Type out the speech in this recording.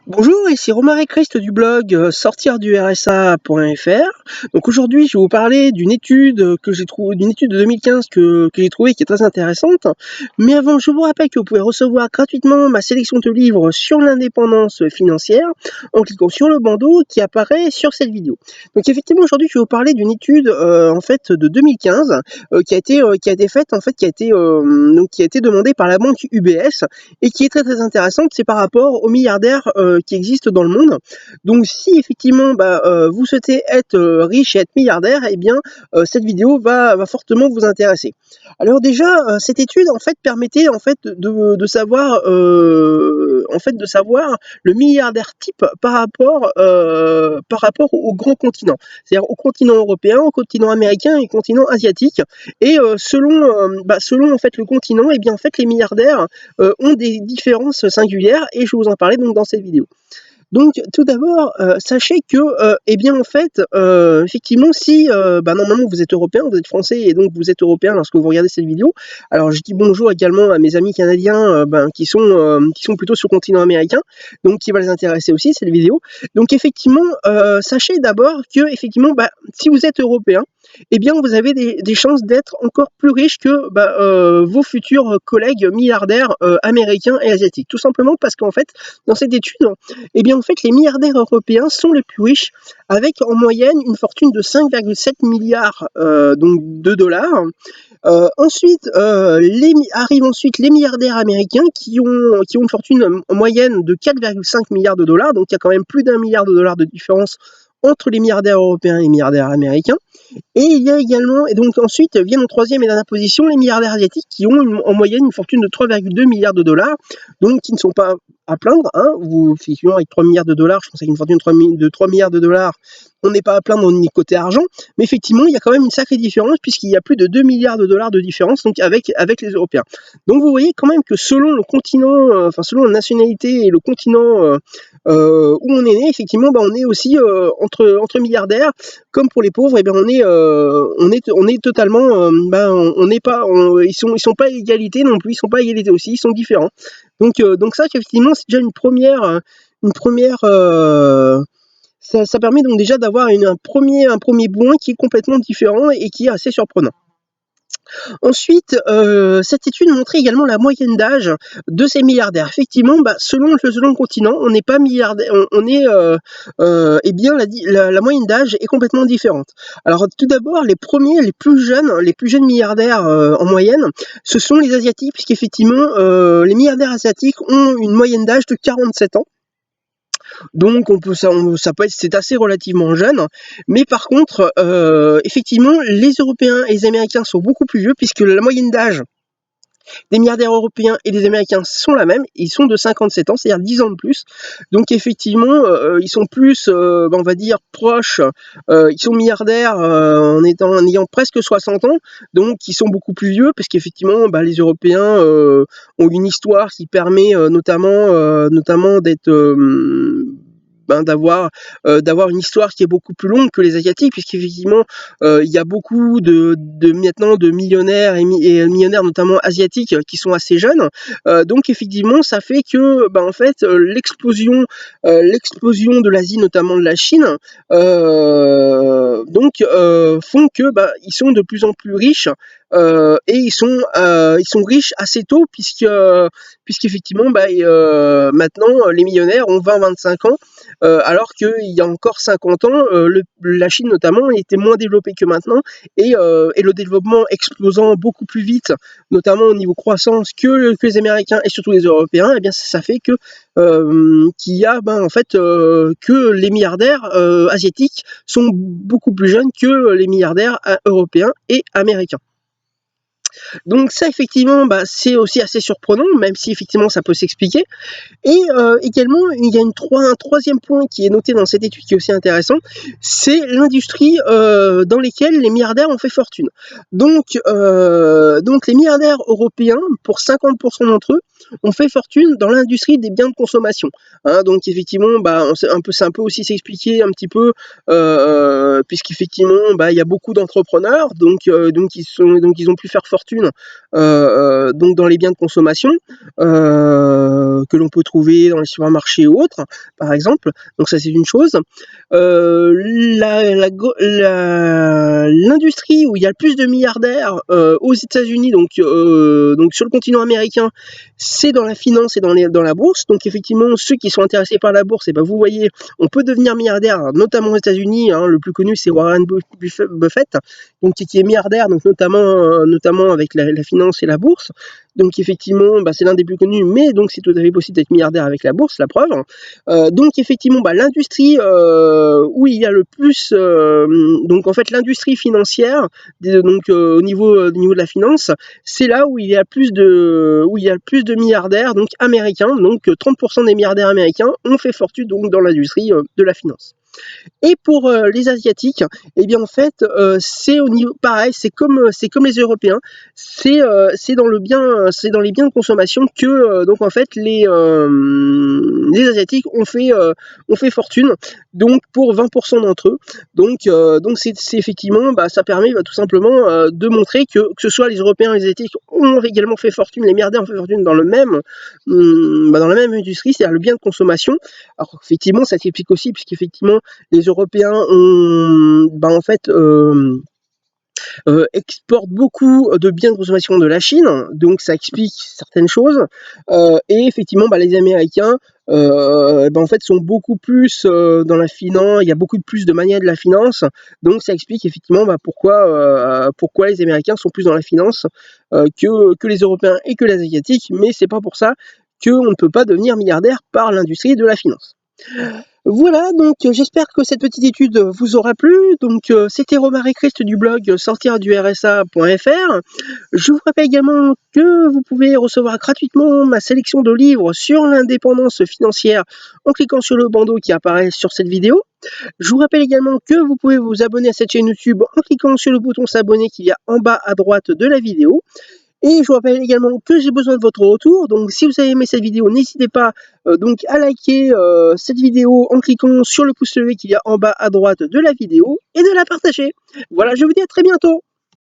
Bonjour, ici Romaric Christ du blog sortirdu-rsa.fr. Donc aujourd'hui, je vais vous parler d'une étude que j'ai trouvée, d'une étude de 2015 que j'ai trouvée qui est très intéressante. Mais avant, je vous rappelle que vous pouvez recevoir gratuitement ma sélection de livres sur l'indépendance financière en cliquant sur le bandeau qui apparaît sur cette vidéo. Donc effectivement, aujourd'hui, je vais vous parler d'une étude en fait de 2015 qui a été faite en fait qui a été demandée par la banque UBS et qui est très très intéressante. C'est par rapport aux milliardaires qui existent dans le monde. Donc si effectivement vous souhaitez être riche et être milliardaire, eh bien cette vidéo va fortement vous intéresser. Alors déjà, cette étude en fait permettait en fait de savoir le milliardaire type par rapport au grand continent, c'est-à-dire au continent européen, au continent américain et au continent asiatique. Et selon en fait le continent, eh bien en fait les milliardaires ont des différences singulières et je vais vous en parler donc dans cette vidéo. Donc tout d'abord, sachez que, eh bien en fait, effectivement si, normalement vous êtes européen, vous êtes français et donc vous êtes européen lorsque vous regardez cette vidéo. Alors je dis bonjour également à mes amis canadiens, qui sont plutôt sur le continent américain, donc qui va les intéresser aussi cette vidéo. Donc effectivement, sachez d'abord que effectivement, si vous êtes européen, eh bien vous avez des chances d'être encore plus riche que vos futurs collègues milliardaires américains et asiatiques. Tout simplement parce qu'en fait, dans cette étude, eh bien en fait les milliardaires européens sont les plus riches avec en moyenne une fortune de 5,7 milliards de dollars. Ensuite, arrivent ensuite les milliardaires américains qui ont une fortune en moyenne de 4,5 milliards de dollars, donc il y a quand même plus d'1 milliard de dollars de différence entre les milliardaires européens et les milliardaires américains. Et il y a également, et donc ensuite viennent en troisième et dernière position les milliardaires asiatiques qui ont en moyenne une fortune de 3,2 milliards de dollars, donc qui ne sont pas à plaindre, hein. Effectivement, avec 3 milliards de dollars, je pense qu'avec une fortune de 3 milliards de dollars, on n'est pas à plaindre au côté argent, mais effectivement, il y a quand même une sacrée différence puisqu'il y a plus de 2 milliards de dollars de différence donc avec les Européens. Donc vous voyez quand même que selon le continent, selon la nationalité et le continent où on est né, effectivement, on est aussi entre milliardaires, comme pour les pauvres, et on est totalement, on n'est pas, ils sont pas à égalité non plus, ils sont pas à égalité aussi, ils sont différents. Donc ça, effectivement, c'est déjà une première, ça permet donc déjà d'avoir un premier point qui est complètement différent et qui est assez surprenant. Ensuite, cette étude montrait également la moyenne d'âge de ces milliardaires. Effectivement, selon le continent, on n'est pas milliardaire, eh bien la moyenne d'âge est complètement différente. Alors tout d'abord, les plus jeunes milliardaires en moyenne, ce sont les Asiatiques, puisqu'effectivement, les milliardaires asiatiques ont une moyenne d'âge de 47 ans. Donc c'est assez relativement jeune, mais par contre, effectivement, les Européens et les Américains sont beaucoup plus vieux puisque la moyenne d'âge des milliardaires européens et des Américains sont la même, ils sont de 57 ans, c'est-à-dire 10 ans de plus. Donc effectivement, ils sont plus, on va dire, proches, ils sont milliardaires en ayant presque 60 ans, donc ils sont beaucoup plus vieux, parce qu'effectivement, les Européens ont une histoire qui permet notamment d'être... d'avoir une histoire qui est beaucoup plus longue que les Asiatiques, puisqu'effectivement, il y a beaucoup de millionnaires et millionnaires, notamment asiatiques, qui sont assez jeunes. Donc effectivement, ça fait que en fait, l'explosion de l'Asie, notamment de la Chine, font que ils sont de plus en plus riches. Et ils sont riches assez tôt puisqu'effectivement maintenant les millionnaires ont 20-25 ans, alors qu'il y a encore 50 ans, la Chine notamment était moins développée que maintenant, et le développement explosant beaucoup plus vite, notamment au niveau croissance que les Américains et surtout les Européens, et bien ça fait que qu'il y a en fait que les milliardaires asiatiques sont beaucoup plus jeunes que les milliardaires européens et américains. Donc ça, effectivement, c'est aussi assez surprenant, même si effectivement ça peut s'expliquer. Et également, il y a un troisième point qui est noté dans cette étude qui est aussi intéressant, c'est l'industrie dans lesquelles les milliardaires ont fait fortune. Donc les milliardaires européens, pour 50% d'entre eux, ont fait fortune dans l'industrie des biens de consommation. Hein, donc effectivement, ça peut aussi s'expliquer un petit peu, puisqu'effectivement, il y a beaucoup d'entrepreneurs, donc ils ont pu faire fortune fortune donc dans les biens de consommation que l'on peut trouver dans les supermarchés ou autres, par exemple. Donc ça c'est une chose. L'industrie où il y a le plus de milliardaires aux États-Unis, donc sur le continent américain, c'est dans la finance et dans la bourse. Donc effectivement, ceux qui sont intéressés par la bourse, et ben vous voyez, on peut devenir milliardaire, notamment aux États-Unis. Le plus connu c'est Warren Buffett, donc qui est milliardaire, donc notamment avec la finance et la bourse. Donc effectivement, c'est l'un des plus connus, mais donc c'est tout à fait possible d'être milliardaire avec la bourse, la preuve. Donc effectivement, l'industrie où il y a le plus, donc en fait l'industrie financière, donc au niveau de la finance, c'est là où il y a plus de milliardaires donc américains. Donc 30% des milliardaires américains ont fait fortune donc dans l'industrie de la finance. Et pour les Asiatiques, eh bien en fait, c'est au niveau pareil, c'est comme les Européens, c'est dans les biens de consommation que donc en fait les Asiatiques ont fait fortune. Donc pour 20% d'entre eux, donc c'est effectivement, ça permet tout simplement de montrer que ce soit les Européens et les Asiatiques ont également fait fortune, les milliardaires ont fait fortune dans dans la même industrie, c'est-à-dire le bien de consommation. Alors effectivement, ça s'explique aussi puisqu'effectivement les Européens ont, exportent beaucoup de biens de consommation de la Chine, donc ça explique certaines choses. Et effectivement, les Américains, en fait, sont beaucoup plus dans la finance. Il y a beaucoup plus de manières de la finance, donc ça explique effectivement pourquoi les Américains sont plus dans la finance que les Européens et que les Asiatiques. Mais c'est pas pour ça qu'on ne peut pas devenir milliardaire par l'industrie de la finance. Voilà, donc j'espère que cette petite étude vous aura plu. Donc c'était Romaric Christ du blog sortirdursa.fr. Je vous rappelle également que vous pouvez recevoir gratuitement ma sélection de livres sur l'indépendance financière en cliquant sur le bandeau qui apparaît sur cette vidéo. Je vous rappelle également que vous pouvez vous abonner à cette chaîne YouTube en cliquant sur le bouton s'abonner qu'il y a en bas à droite de la vidéo. Et je vous rappelle également que j'ai besoin de votre retour, donc si vous avez aimé cette vidéo, n'hésitez pas donc à liker cette vidéo en cliquant sur le pouce levé qu'il y a en bas à droite de la vidéo et de la partager. Voilà, je vous dis à très bientôt.